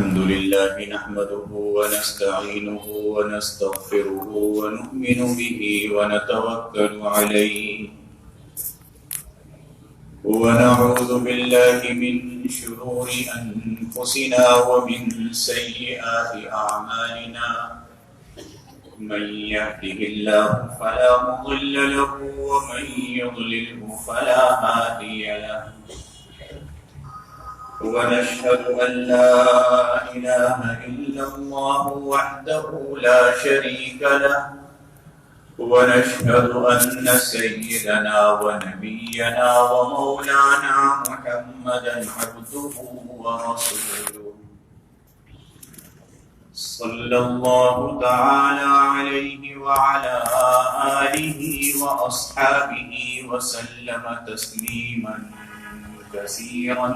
الحمد لله نحمده ونستعينه ونستغفره ونؤمن به ونتوكل عليه ونعوذ بالله من شرور أنفسنا ومن سيئات أعمالنا من يهده الله فلا مضل له ومن يضلله فلا هادي له ونشهد أن لا إله إلا الله وحده لا شريك له ونشهد أن سيدنا ونبينا ومولانا محمدا عبده ورسوله صلى الله تعالى عليه وعلى آله وأصحابه وسلم تسليما كثيرا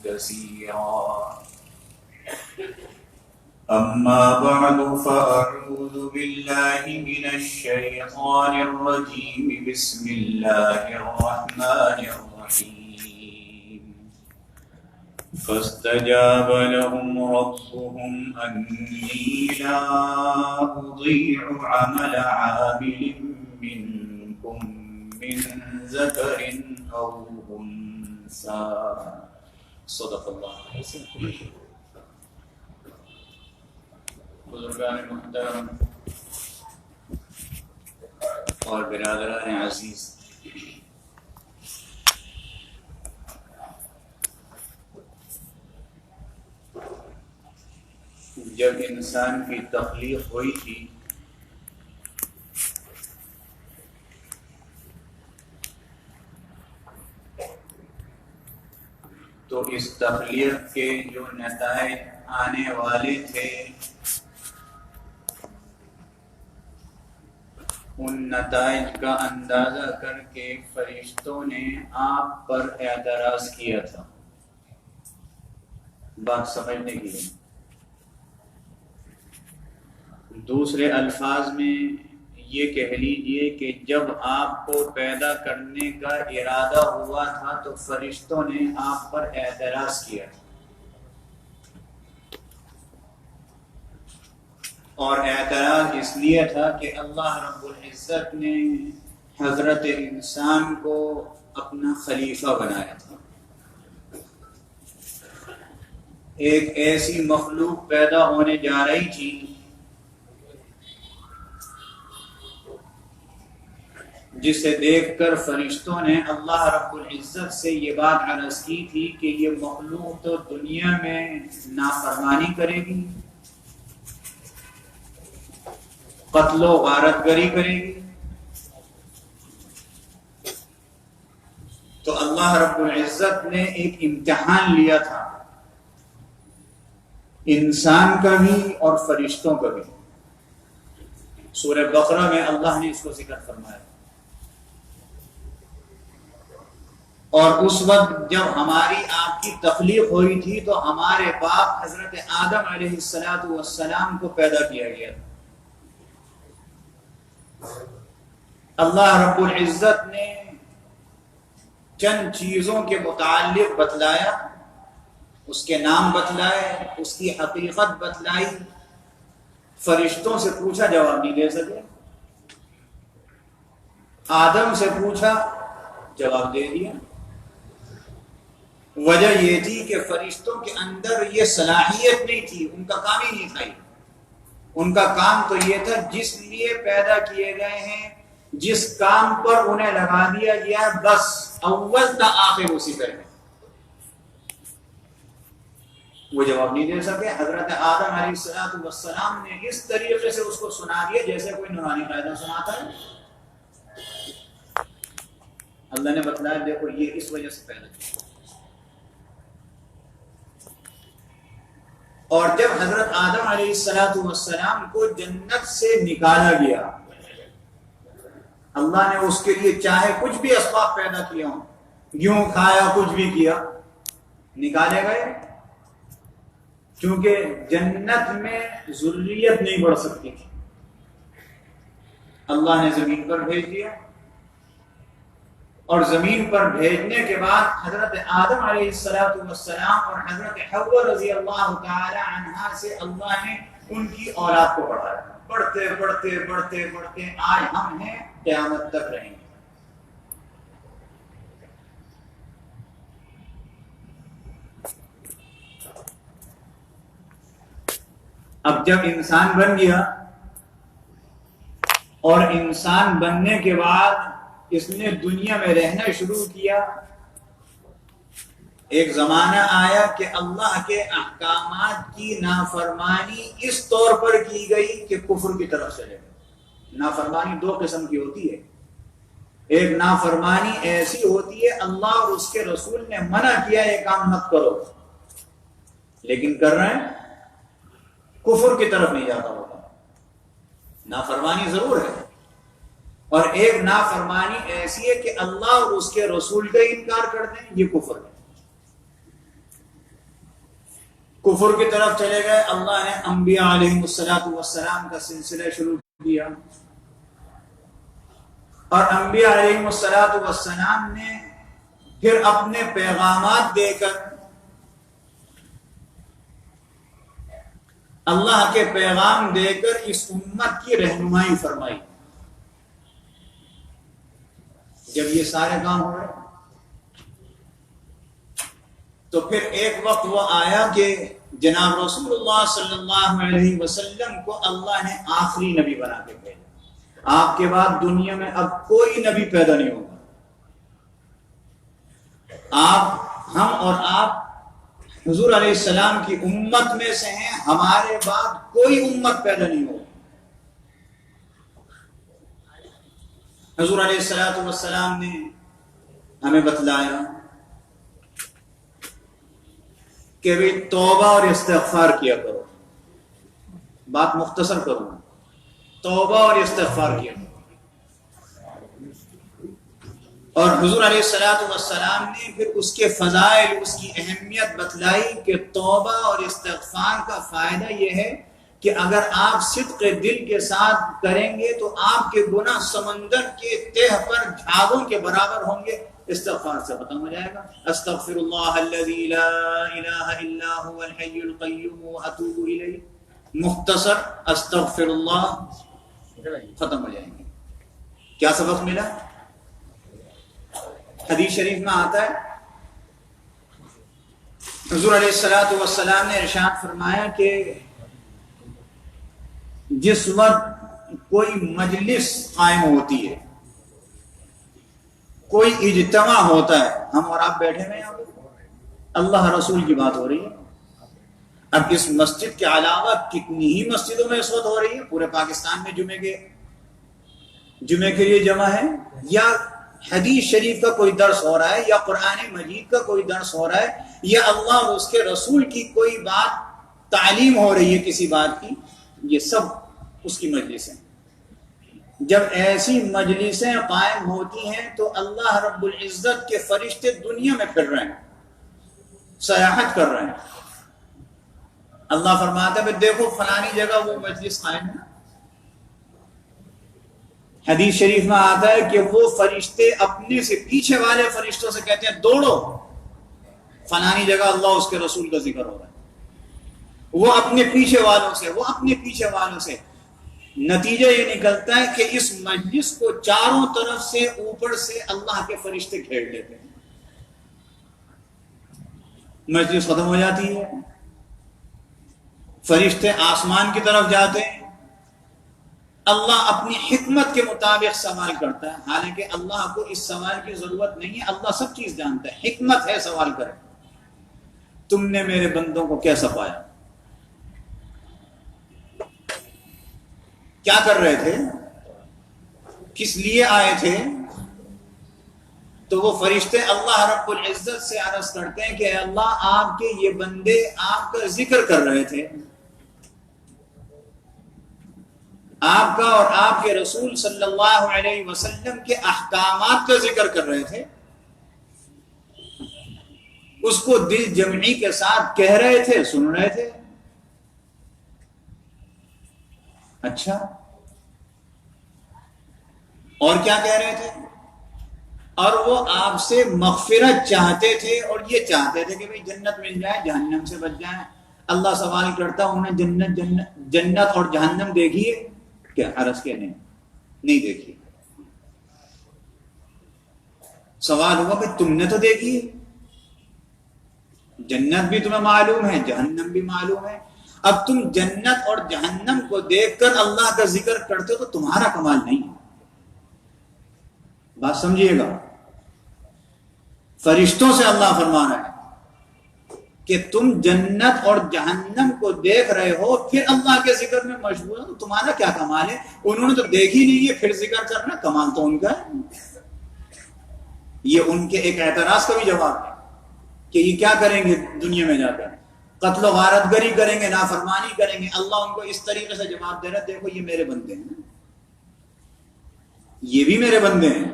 كثيرا أما بعد فأعوذ بالله من الشيطان الرجيم بسم الله الرحمن الرحيم فاستجاب لهم ربهم أني لا أضيع عمل عامل منكم من ذكر أو أنثى صدق اللہ بزرگان محترم اور برادران عزیز، جب انسان کی تخلیق ہوئی تھی تو اس تخلیق کے جو نتائج آنے والے تھے ان نتائج کا اندازہ کر کے فرشتوں نے آپ پر اعتراض کیا تھا۔ بات سمجھنے کی ہے۔ دوسرے الفاظ میں یہ کہہ لیجئے کہ جب آپ کو پیدا کرنے کا ارادہ ہوا تھا تو فرشتوں نے آپ پر اعتراض کیا تھا، اور اعتراض اس لیے تھا کہ اللہ رب العزت نے حضرت انسان کو اپنا خلیفہ بنایا تھا۔ ایک ایسی مخلوق پیدا ہونے جا رہی تھی جسے دیکھ کر فرشتوں نے اللہ رب العزت سے یہ بات عرض کی تھی کہ یہ مخلوق تو دنیا میں نافرمانی کرے گی، قتل و غارت گری کرے گی، تو اللہ رب العزت نے ایک امتحان لیا تھا، انسان کا بھی اور فرشتوں کا بھی۔ سورہ بقرہ میں اللہ نے اس کو ذکر فرمایا۔ اور اس وقت جب ہماری آپ کی تخلیق ہوئی تھی تو ہمارے باپ حضرت آدم علیہ السلام کو پیدا کیا گیا تھا۔ اللہ رب العزت نے چند چیزوں کے متعلق بتلایا، اس کے نام بتلائے، اس کی حقیقت بتلائی۔ فرشتوں سے پوچھا، جواب نہیں دے سکے۔ آدم سے پوچھا، جواب دے دیا۔ وجہ یہ تھی کہ فرشتوں کے اندر یہ صلاحیت نہیں تھی، ان کا کام ہی نہیں تھا۔ ان کا کام تو یہ تھا جس لیے پیدا کیے گئے ہیں، جس کام پر انہیں لگا دیا گیا، بس اول تا آخر اسی پر ہے۔ وہ جواب نہیں دے سکے۔ حضرت آدم علیہ السلام نے اس طریقے سے اس کو سنا دیا جیسے کوئی نورانی قاعدہ سناتا ہے۔ اللہ نے بتلایا، دیکھو یہ اس وجہ سے پیدا کیا۔ اور جب حضرت آدم علیہ السلام کو جنت سے نکالا گیا، اللہ نے اس کے لیے چاہے کچھ بھی اسباب پیدا کیا ہوں، یوں کھایا، کچھ بھی کیا، نکالے گئے، کیونکہ جنت میں ذریت نہیں بڑھ سکتی تھی۔ اللہ نے زمین پر بھیج دیا، اور زمین پر بھیجنے کے بعد حضرت آدم علیہ السلام اور حضرت حوا رضی اللہ تعالی عنہا سے اللہ نے ان کی اولاد کو پڑھایا، پڑھتے پڑھتے پڑھتے پڑھتے آج ہم ہیں، قیامت تک رہیں گے۔ اب جب انسان بن گیا اور انسان بننے کے بعد اس نے دنیا میں رہنا شروع کیا، ایک زمانہ آیا کہ اللہ کے احکامات کی نافرمانی اس طور پر کی گئی کہ کفر کی طرف چلے گئے۔ نافرمانی دو قسم کی ہوتی ہے، ایک نافرمانی ایسی ہوتی ہے اللہ اور اس کے رسول نے منع کیا یہ کام مت کرو، لیکن کر رہے ہیں، کفر کی طرف نہیں جاتا ہوگا، نافرمانی ضرور ہے۔ اور ایک نافرمانی ایسی ہے کہ اللہ اور اس کے رسول کا انکار کر دیں، یہ کفر ہے۔ کفر کی طرف چلے گئے، اللہ نے انبیاء علیہ السلام کا سلسلہ شروع کیا، اور انبیاء علیہ السلام نے پھر اپنے پیغامات دے کر اللہ کے پیغام دے کر اس امت کی رہنمائی فرمائی۔ جب یہ سارے کام ہوئے تو پھر ایک وقت وہ آیا کہ جناب رسول اللہ صلی اللہ علیہ وسلم کو اللہ نے آخری نبی بنا کے بھیجا۔ آپ کے بعد دنیا میں اب کوئی نبی پیدا نہیں ہوگا، ہم اور آپ حضور علیہ السلام کی امت میں سے ہیں، ہمارے بعد کوئی امت پیدا نہیں ہوگی۔ حضور علیہ السلام نے ہمیں بتلایا کہ بھی توبہ اور استغفار کیا کرو، بات مختصر کروں، توبہ اور استغفار کیا کرو۔ اور حضور علیہ السلام نے پھر اس کے فضائل، اس کی اہمیت بتلائی کہ توبہ اور استغفار کا فائدہ یہ ہے کہ اگر آپ صدق دل کے ساتھ کریں گے تو آپ کے گناہ سمندر کے تہ پر جھاگوں کے برابر ہوں گے، استغفار سے ختم ہو جائے گا۔ استغفر اللہ الذی لا الہ الا هو الحی القیوم واتوب الیہ، مختصر استغفر اللہ، ختم ہو جائیں گے۔ کیا سبق ملا؟ حدیث شریف میں آتا ہے حضور علیہ السلام نے ارشاد فرمایا کہ جس وقت کوئی مجلس قائم ہوتی ہے، کوئی اجتماع ہوتا ہے، ہم اور آپ بیٹھے ہوئے ہیں، اللہ رسول کی بات ہو رہی ہے۔ اب اس مسجد کے علاوہ کتنی ہی مسجدوں میں اس وقت ہو رہی ہے، پورے پاکستان میں جمعے کے لیے جمع ہے، یا حدیث شریف کا کوئی درس ہو رہا ہے، یا قرآن مجید کا کوئی درس ہو رہا ہے، یا اللہ اور اس کے رسول کی کوئی بات تعلیم ہو رہی ہے کسی بات کی، یہ سب اس کی مجلس ہیں۔ جب ایسی مجلسیں قائم ہوتی ہیں تو اللہ رب العزت کے فرشتے دنیا میں پھر رہے ہیں، سیاحت کر رہے ہیں۔ اللہ فرماتا ہے دیکھو فلانی جگہ وہ مجلس قائم ہے۔ حدیث شریف میں آتا ہے کہ وہ فرشتے اپنے سے پیچھے والے فرشتوں سے کہتے ہیں دوڑو، فلانی جگہ اللہ اس کے رسول کا ذکر ہو رہا ہے۔ وہ اپنے پیچھے والوں سے نتیجہ یہ نکلتا ہے کہ اس مجلس کو چاروں طرف سے اوپر سے اللہ کے فرشتے گھیر لیتے ہیں، مجلس ختم ہو جاتی ہے، فرشتے آسمان کی طرف جاتے ہیں، اللہ اپنی حکمت کے مطابق سوال کرتا ہے، حالانکہ اللہ کو اس سوال کی ضرورت نہیں ہے، اللہ سب چیز جانتا ہے، حکمت ہے سوال کرے، تم نے میرے بندوں کو کیسا پایا، کیا کر رہے تھے، کس لیے آئے تھے؟ تو وہ فرشتے اللہ رب العزت سے عرض کرتے ہیں کہ اے اللہ آپ کے یہ بندے آپ کا ذکر کر رہے تھے، آپ کا اور آپ کے رسول صلی اللہ علیہ وسلم کے احکامات کا ذکر کر رہے تھے، اس کو دل جمعی کے ساتھ کہہ رہے تھے، سن رہے تھے۔ اچھا، اور کیا کہہ رہے تھے؟ اور وہ آپ سے مغفرت چاہتے تھے اور یہ چاہتے تھے کہ بھئی جنت مل جائے، جہنم سے بچ جائیں۔ اللہ سوال کرتا انہیں جنت اور جہنم دیکھیے کیا؟ عرض کے نہیں دیکھی۔ سوال ہوا کہ تم نے تو دیکھی، جنت بھی تمہیں معلوم ہے، جہنم بھی معلوم ہے، اب تم جنت اور جہنم کو دیکھ کر اللہ کا ذکر کرتے ہو تو تمہارا کمال نہیں ہے۔ بات سمجھیے گا، فرشتوں سے اللہ فرما رہا ہے کہ تم جنت اور جہنم کو دیکھ رہے ہو پھر اللہ کے ذکر میں مشغول ہو، تو تمہارا کیا کمال ہے؟ انہوں نے تو دیکھی نہیں ہے پھر ذکر کرنا، کمال تو ان کا ہے۔ یہ ان کے ایک اعتراض کا بھی جواب ہے کہ یہ کیا کریں گے دنیا میں جا کر؟ قتل و غارت گری کریں گے، نافرمانی کریں گے۔ اللہ ان کو اس طریقے سے جواب دے رہا ہے، دیکھو یہ میرے بندے ہیں، یہ بھی میرے بندے ہیں،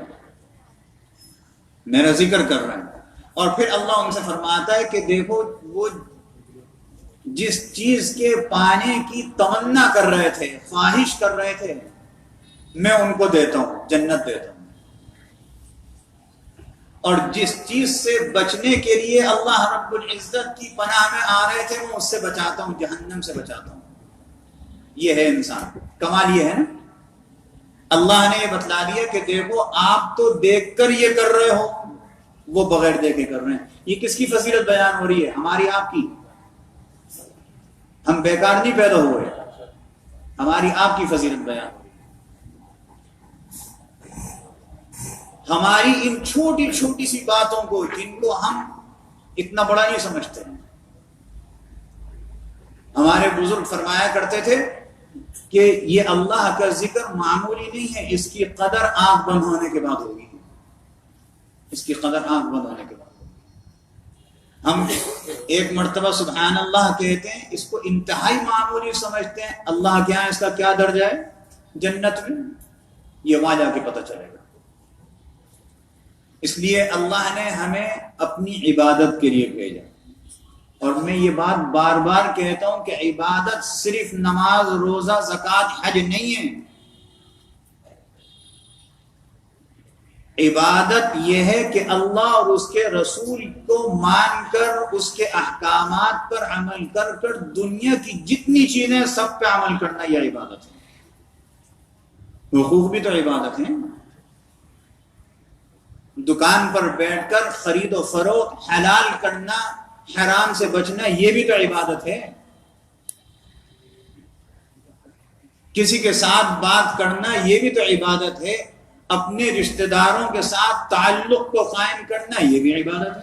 میرا ذکر کر رہے ہیں۔ اور پھر اللہ ان سے فرماتا ہے کہ دیکھو وہ جس چیز کے پانے کی تمنا کر رہے تھے، خواہش کر رہے تھے، میں ان کو دیتا ہوں، جنت دیتا ہوں۔ اور جس چیز سے بچنے کے لیے اللہ رب العزت کی پناہ میں آ رہے تھے، میں اس سے بچاتا ہوں، جہنم سے بچاتا ہوں۔ یہ ہے انسان، کمال یہ ہے نا۔ اللہ نے یہ بتلا دیا کہ دیکھو آپ تو دیکھ کر یہ کر رہے ہو، وہ بغیر دیکھے کر رہے ہیں۔ یہ کس کی فضیلت بیان ہو رہی ہے؟ ہماری، آپ کی۔ ہم بیکار نہیں پیدا ہوئے، ہماری آپ کی فضیلت بیان ہو رہی ہے۔ ہماری ان چھوٹی چھوٹی سی باتوں کو جن کو ہم اتنا بڑا نہیں سمجھتے۔ ہمارے بزرگ فرمایا کرتے تھے کہ یہ اللہ کا ذکر معمولی نہیں ہے، اس کی قدر آنکھ بند ہونے کے بعد ہوگی، اس کی قدر آنکھ بند ہونے کے بعد ہوگی۔ ہم ایک مرتبہ سبحان اللہ کہتے ہیں، اس کو انتہائی معمولی سمجھتے ہیں، اللہ کے یہاں اس کا کیا درجہ ہے جنت میں، یہ وہاں جا کے پتہ چلے گا۔ اس لیے اللہ نے ہمیں اپنی عبادت کے لیے بھیجا، اور میں یہ بات بار بار کہتا ہوں کہ عبادت صرف نماز، روزہ، زکوٰۃ، حج نہیں ہے۔ عبادت یہ ہے کہ اللہ اور اس کے رسول کو مان کر، اس کے احکامات پر عمل کر کر دنیا کی جتنی چیزیں سب پہ عمل کرنا، یہ عبادت ہے۔ حقوق بھی تو عبادت ہے۔ دکان پر بیٹھ کر خرید و فروخت، حلال کرنا، حرام سے بچنا، یہ بھی تو عبادت ہے۔ کسی کے ساتھ بات کرنا، یہ بھی تو عبادت ہے۔ اپنے رشتہ داروں کے ساتھ تعلق کو قائم کرنا، یہ بھی عبادت ہے۔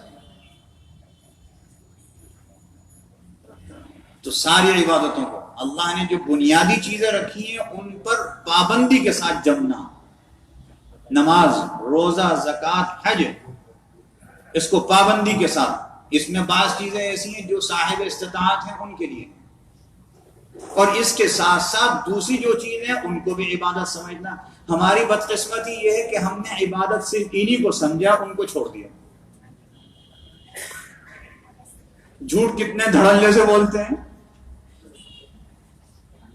تو ساری عبادتوں کو اللہ نے جو بنیادی چیزیں رکھی ہیں ان پر پابندی کے ساتھ جمنا، نماز، روزہ، زکوٰۃ، حج، اس کو پابندی کے ساتھ۔ اس میں بعض چیزیں ایسی ہیں جو صاحب استطاعت ہیں ان کے لیے، اور اس کے ساتھ ساتھ دوسری جو چیزیں ہیں ان کو بھی عبادت سمجھنا۔ ہماری بدقسمتی یہ ہے کہ ہم نے عبادت صرف انہی کو سمجھا، ان کو چھوڑ دیا۔ جھوٹ کتنے دھڑلے سے بولتے ہیں۔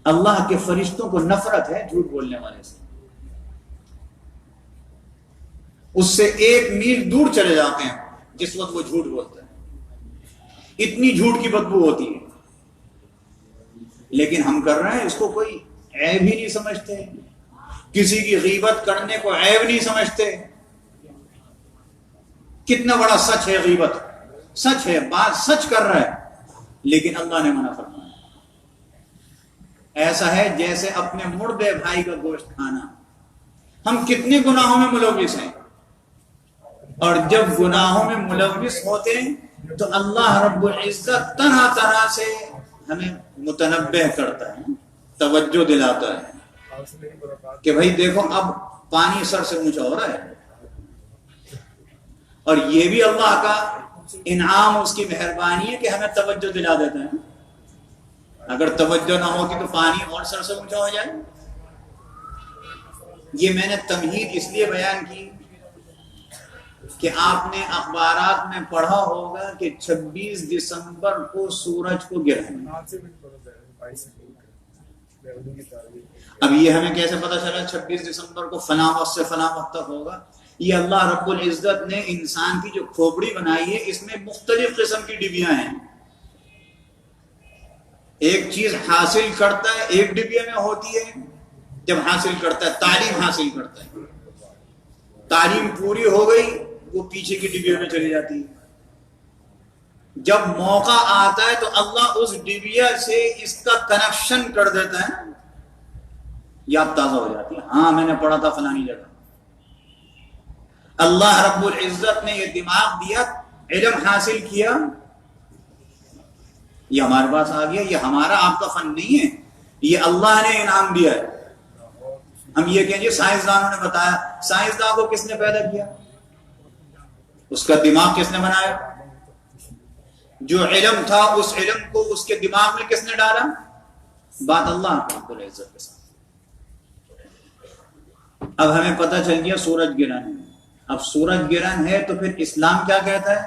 اللہ کے فرشتوں کو نفرت ہے جھوٹ بولنے والے سے، اس سے 1 میل دور چلے جاتے ہیں جس وقت وہ جھوٹ بولتا ہے، اتنی جھوٹ کی بدبو ہوتی ہے۔ لیکن ہم کر رہے ہیں، اس کو کوئی عیب ہی نہیں سمجھتے، کسی کی غیبت کرنے کو عیب نہیں سمجھتے۔ کتنا بڑا سچ ہے غیبت، سچ ہے، بات سچ کر رہا ہے، لیکن اللہ نے منع فرمایا۔ ایسا ہے جیسے اپنے مردے بھائی کا گوشت کھانا۔ ہم کتنے گناہوں میں ملوث ہیں، اور جب گناہوں میں ملوث ہوتے ہیں تو اللہ رب العزت طرح طرح سے ہمیں متنبہ کرتا ہے، توجہ دلاتا ہے کہ بھائی دیکھو اب پانی سر سے اونچا ہو رہا ہے۔ اور یہ بھی اللہ کا انعام، اس کی مہربانی ہے کہ ہمیں توجہ دلا دیتا ہے۔ اگر توجہ نہ ہوتی تو پانی اور سر سے اونچا ہو جائے۔ یہ میں نے تمہید اس لیے بیان کی کہ آپ نے اخبارات میں پڑھا ہوگا کہ 26 دسمبر کو سورج کو گرہن۔ اب یہ ہمیں کیسے پتا چلا 26 دسمبر کو فلاں وقت سے فلاں وقت تک ہوگا؟ یہ اللہ رب العزت نے انسان کی جو کھوپڑی بنائی ہے اس میں مختلف قسم کی ڈبیاں ہیں. ایک چیز حاصل کرتا ہے ایک ڈبیا میں ہوتی ہے، جب حاصل کرتا ہے تعلیم حاصل کرتا ہے، تعلیم پوری ہو گئی وہ پیچھے کی ڈبیا میں چلی جاتی ہے. جب موقع آتا ہے تو اللہ اس ڈبیا سے اس کا کنیکشن کر دیتا ہے، یاد تازہ ہو جاتی ہے، ہاں میں نے پڑھا تھا فلانی جگہ. اللہ رب العزت نے یہ دماغ دیا، علم حاصل کیا، یہ ہمارے پاس آ گیا. یہ ہمارا آپ کا فن نہیں ہے، یہ اللہ نے انعام دیا ہے. ہم یہ کہیں گے سائنسدانوں نے بتایا، سائنسدان کو کس نے پیدا کیا؟ اس کا دماغ کس نے بنایا؟ جو علم تھا اس علم کو اس کے دماغ میں کس نے ڈالا؟ بات اللہ رب العزت کے ساتھ. اب ہمیں پتہ چل گیا سورج گرہن ہے. اب سورج گرہن ہے تو پھر اسلام کیا کہتا ہے؟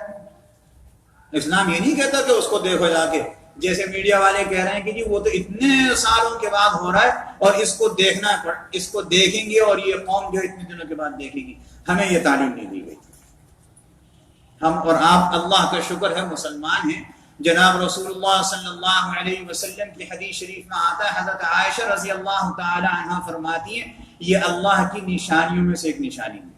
اسلام یہ نہیں کہتا کہ اس کو دیکھو جا کے، جیسے میڈیا والے کہہ رہے ہیں کہ جی وہ تو اتنے سالوں کے بعد ہو رہا ہے اور اس کو دیکھنا ہے، اس کو دیکھیں گے اور یہ قوم جو اتنے دنوں کے بعد دیکھے گی. ہمیں یہ تعلیم نہیں دی گئی. ہم اور آپ اللہ کا شکر ہے مسلمان ہیں. جناب رسول اللہ صلی اللہ علیہ وسلم کی حدیث شریف میں آتا ہے، حضرت عائشہ رضی اللہ تعالی عنہا فرماتی ہیں یہ اللہ کی نشانیوں میں سے ایک نشانی ہے.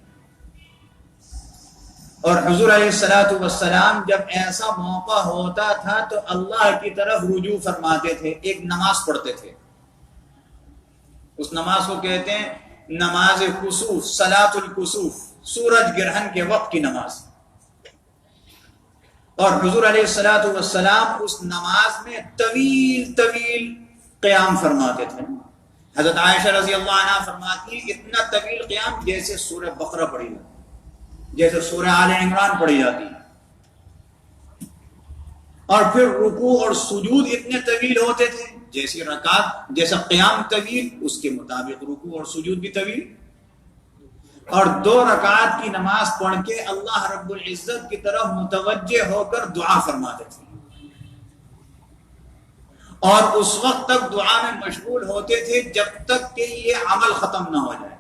اور حضور علیہ الصلوۃ والسلام جب ایسا موقع ہوتا تھا تو اللہ کی طرف رجوع فرماتے تھے، ایک نماز پڑھتے تھے. اس نماز کو کہتے ہیں نماز کسوف، صلاۃ الکسوف، سورج گرہن کے وقت کی نماز. اور حضور علیہ الصلوۃ والسلام اس نماز میں طویل طویل قیام فرماتے تھے. حضرت عائشہ رضی اللہ عنہا فرماتی ہیں اتنا طویل قیام جیسے سورہ بقرہ پڑھی جاتی، جیسے سورہ آل عمران پڑھی جاتی. اور پھر رکوع اور سجود اتنے طویل ہوتے تھے، جیسی رکعت جیسا قیام طویل اس کے مطابق رکوع اور سجود بھی طویل. اور 2 رکعات کی نماز پڑھ کے اللہ رب العزت کی طرف متوجہ ہو کر دعا فرماتے تھے، اور اس وقت تک دعا میں مشغول ہوتے تھے جب تک کہ یہ عمل ختم نہ ہو جائے.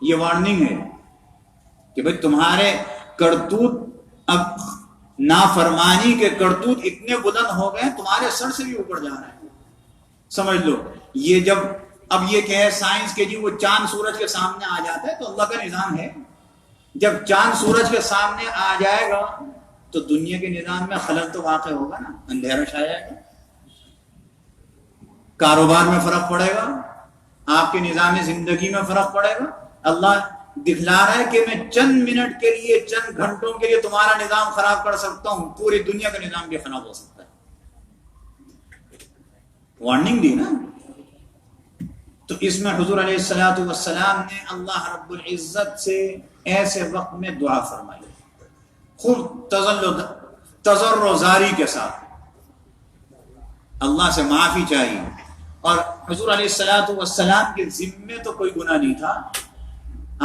یہ وارننگ ہے کہ بھئی تمہارے کرتوت، اب نافرمانی کے کرتوت اتنے بلند ہو گئے تمہارے سر سے بھی اوپر جا رہے ہیں. سمجھ لو یہ جب اب یہ کہ ہے سائنس کے جی وہ چاند سورج کے سامنے آ جاتا ہے تو اللہ کا نظام ہے، جب چاند سورج کے سامنے آ جائے گا تو دنیا کے نظام میں خلل تو واقع ہوگا نا، اندھیرا چھا جائے گا، کاروبار میں فرق پڑے گا، آپ کے نظام زندگی میں فرق پڑے گا. اللہ دکھلا رہا ہے کہ میں چند منٹ کے لیے، چند گھنٹوں کے لیے تمہارا نظام خراب کر سکتا ہوں، پوری دنیا کا نظام بھی خراب ہو سکتا ہے. وارننگ دی نا. تو اس میں حضور علیہ الصلوۃ والسلام نے اللہ رب العزت سے ایسے وقت میں دعا فرمائی، خوب تضرع زاری کے ساتھ اللہ سے معافی چاہیے. اور حضور علیہ الصلوۃ والسلام کے ذمے تو کوئی گناہ نہیں تھا،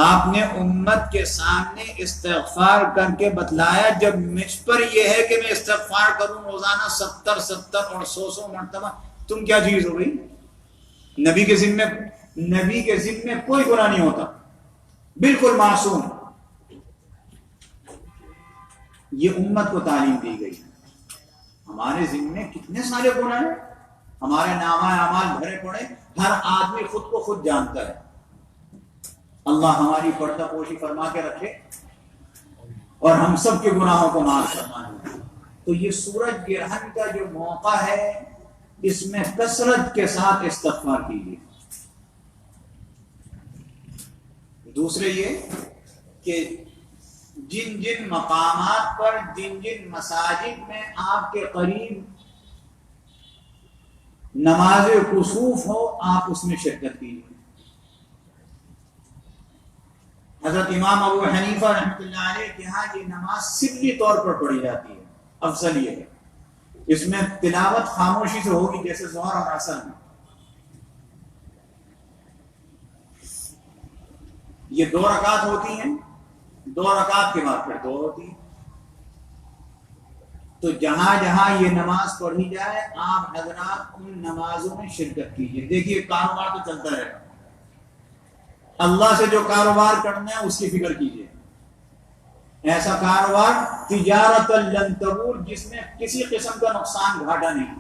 آپ نے امت کے سامنے استغفار کر کے بتلایا. جب مجھ پر یہ ہے کہ میں استغفار کروں روزانہ 70 اور 100 مرتبہ، تم کیا چیز ہو گئی؟ نبی کے ذمے کوئی گناہ نہیں ہوتا، بالکل معصوم. یہ امت کو تعلیم دی گئی. ہمارے ذمے کتنے سارے گناہ ہیں، ہمارے نامہ اعمال بھرے پڑے، ہر آدمی خود کو خود جانتا ہے. اللہ ہماری پردہ پوشی فرما کے رکھے اور ہم سب کے گناہوں کو معاف فرمائے. تو یہ سورج گرہن کا جو موقع ہے اس میں کثرت کے ساتھ استغفار کیجیے. دوسرے یہ کہ جن جن مقامات پر، جن جن مساجد میں آپ کے قریب نماز کسوف ہو آپ اس میں شرکت کیجیے. حضرت امام ابو حنیفہ رحمۃ اللہ علیہ کے ہاں یہ نماز سری طور پر پڑھی جاتی ہے. افضل یہ ہے اس میں تلاوت خاموشی سے ہوگی جیسے ظہر اور عصر میں. یہ 2 رکعت ہوتی ہیں، 2 رکعت کے بعد پھر 2 ہوتی ہیں. تو جہاں جہاں یہ نماز پڑھی جائے آپ حضرات ان نمازوں میں شرکت کیجیے. دیکھیے کاروبار تو چلتا رہے گا، اللہ سے جو کاروبار کرنا ہے اس کی فکر کیجیے. ایسا کاروبار تجارت لن تبور جس میں کسی قسم کا نقصان گھاٹا نہیں.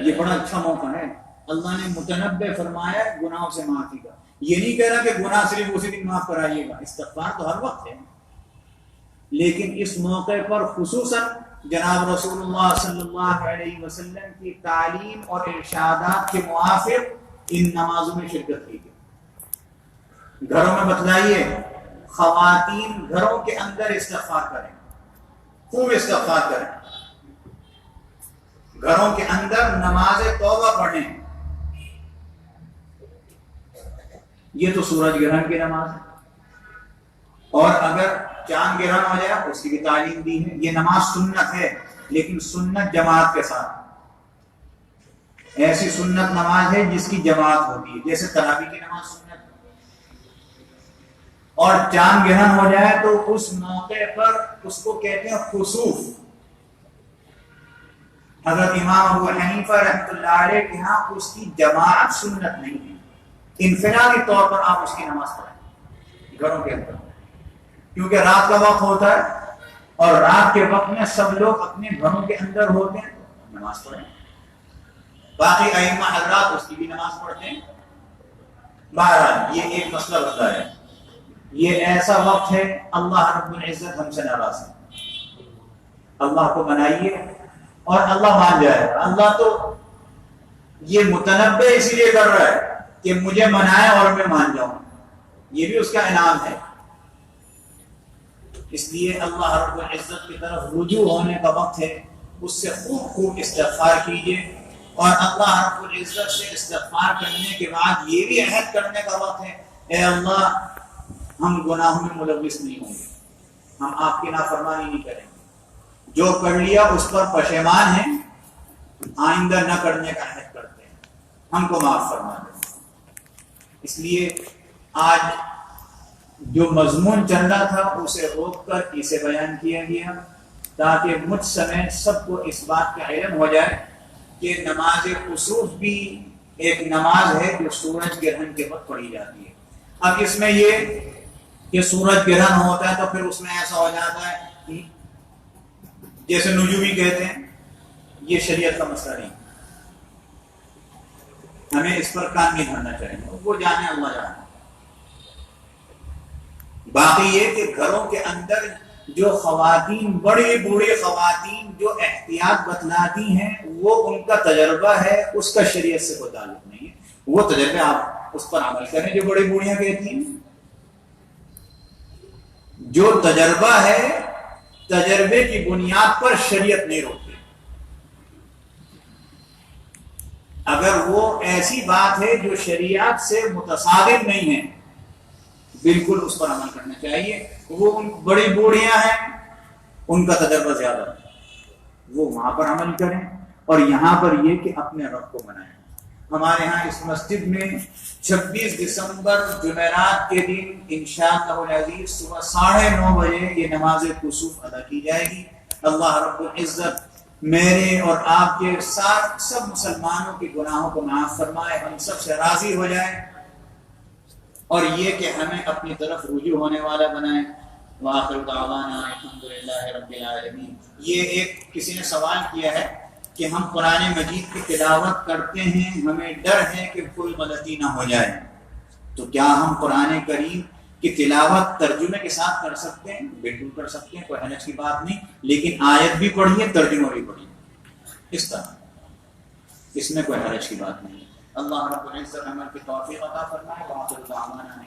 یہ بڑا اچھا موقع ہے. اللہ نے متنبع فرمایا گناہوں سے معافی کا. یہ نہیں کہہ رہا کہ گناہ صرف اسی دن معاف کرائیے گا، استغفار تو ہر وقت ہے، لیکن اس موقع پر خصوصاً جناب رسول اللہ صلی اللہ علیہ وسلم کی تعلیم اور ارشادات کے موافق ان نمازوں میں شرکت کی گئی. گھروں میں بتلائیے، خواتین گھروں کے اندر استغفار کریں، خوب استغفار کریں، گھروں کے اندر نماز توبہ پڑھیں. یہ تو سورج گرہن کی نماز ہے، اور اگر چاند گرہن ہو جائے اس کی بھی تعلیم دی ہے. یہ نماز سنت ہے، لیکن سنت جماعت کے ساتھ. ایسی سنت نماز ہے جس کی جماعت ہوتی ہے، جیسے تراویح کی نماز سنت ہے. اور چاند گرہن ہو جائے تو اس موقع پر اس کو کہتے ہیں خسوف. حضرت امام ابو حنیفہ رحمۃ اللہ علیہ کے ہاں اس کی جماعت سنت نہیں ہے، انفرادی طور پر آپ اس کی نماز پڑھیں گھروں کے اندر، کیونکہ رات کا وقت ہوتا ہے اور رات کے وقت میں سب لوگ اپنے گھروں کے اندر ہوتے ہیں، نماز پڑھیں. باقی ائمہ حضرات اس کی بھی نماز پڑھتے ہیں. بہرحال یہ ایک مسئلہ بتا ہے، یہ ایسا وقت ہے اللہ رب العزت ہم سے ناراض ہے. اللہ کو منائیے اور اللہ مان جائے گا. اللہ تو یہ متنبع اسی لیے کر رہا ہے کہ مجھے منائے اور میں مان جاؤں، یہ بھی اس کا انعام ہے. اس لیے اللہ رب العزت کی طرف رجوع ہونے کا وقت ہے، اس سے خوب خوب استغفار کیجیے. اور اللہ رب العزت سے استغفار کرنے کے بعد یہ بھی عہد کرنے کا وقت ہے، اے اللہ ہم گناہوں میں ملوث نہیں ہوں گے، ہم آپ کی نافرمانی نہیں کریں گے، جو کر لیا اس پر پشیمان ہیں، آئندہ نہ کرنے کا عہد کرتے ہیں، ہم کو معاف فرما دیں. اس لیے آج جو مضمون چل رہا تھا اسے روک کر اسے بیان کیا گیا تاکہ مجھ سمیت سب کو اس بات کا علم ہو جائے کہ نماز کسوف بھی ایک نماز ہے جو سورج گرہن کے وقت پڑھی جاتی ہے. اب اس میں یہ کہ سورج گرہن ہوتا ہے تو پھر اس میں ایسا ہو جاتا ہے جیسے نجومی کہتے ہیں، یہ شریعت کا مسئلہ نہیں. ہمیں اس پر کام نہیں دھرنا چاہیے، وہ جانے اللہ جانے. باقی یہ کہ گھروں کے اندر جو خواتین، بڑی بوڑھی خواتین جو احتیاط بتلاتی ہیں، وہ ان کا تجربہ ہے، اس کا شریعت سے کوئی تعلق نہیں ہے. وہ تجربے آپ اس پر عمل کریں جو بڑی بوڑھیاں کہتی ہیں. جو تجربہ ہے، تجربے کی بنیاد پر شریعت نہیں روکتی. اگر وہ ایسی بات ہے جو شریعت سے متصادم نہیں ہے، بالکل اس پر عمل کرنا چاہیے. وہ ان بڑی بوڑھیاں ہیں، ان کا تجربہ زیادہ ہے، وہ وہاں پر عمل کریں. اور یہاں پر یہ کہ اپنے رب کو منائیں. ہمارے ہاں اس مسجد میں 26 دسمبر جمعرات کے دن انشاءاللہ العزیز صبح 9:30 بجے یہ نماز کسوف ادا کی جائے گی. اللہ رب العزت میرے اور آپ کے ساتھ سب مسلمانوں کے گناہوں کو معاف فرمائے، ہم سب سے راضی ہو جائے، اور یہ کہ ہمیں اپنی طرف رجوع ہونے والا بنائے. وآخر دعوانا الحمدللہ رب العالمین. یہ ایک کسی نے سوال کیا ہے کہ ہم قرآن مجید کی تلاوت کرتے ہیں، ہمیں ڈر ہے کہ کوئی غلطی نہ ہو جائے، تو کیا ہم قرآن کریم کی تلاوت ترجمے کے ساتھ کر سکتے ہیں؟ بالکل کر سکتے ہیں، کوئی حرج کی بات نہیں، لیکن آیت بھی پڑھیے، ترجمہ بھی پڑھیے، اس طرح، اس میں کوئی حرج کی بات نہیں. اللہ رب العزت عمل کی توفیق عطا فرمائے. وآخر دعوانا